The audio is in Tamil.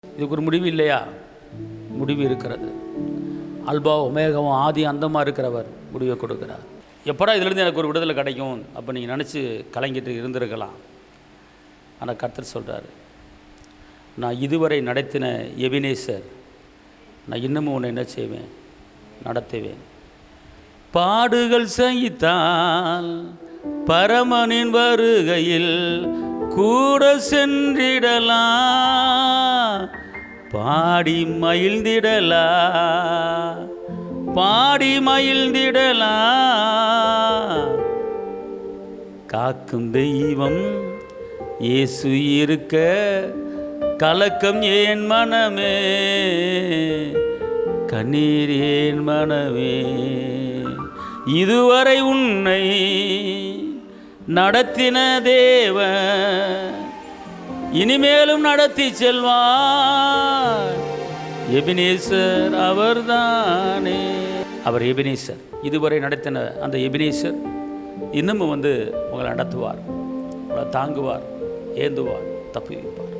இதுக்கு ஒரு முடிவு இல்லையா? முடிவு இருக்கிறது. அல்பா ஒமேகாவும் ஆதி அந்தமாக இருக்கிறவர் முடிவை கொடுக்குறார். எப்படா இதிலிருந்து எனக்கு ஒரு விடுதலை கிடைக்கும் அப்போ நீங்கள் நினச்சி கலங்கிட்டு இருந்திருக்கலாம். ஆனால் கர்த்தர் சொல்கிறார், நான் இதுவரை நடத்தின எபினேசர், நான் இன்னமும் உன்னை என்ன செய்வேன்? நடத்துவேன். பாடுகள் சகித்தால் பரமனின் வருகையில் கூட சென்றிடலாம், பாடி மகிழ்ந்திடலாம், பாடி மகிழ்ந்திடலாம். காக்கும் தெய்வம் இயேசு இருக்க கலக்கம் ஏன் மனமே, கண்ணீர் ஏன் மனமே. இதுவரை உன்னை நடத்தின தேவன் இனிமேலும் நடத்தி செல்வார். எபினேசர் அவர்தானே. அவர் எபினேசர், இதுவரை நடத்தின அந்த எபினேசர் இன்னமும் உங்களை நடத்துவார், உங்களை தாங்குவார், ஏந்துவார், தப்புவிப்பார்.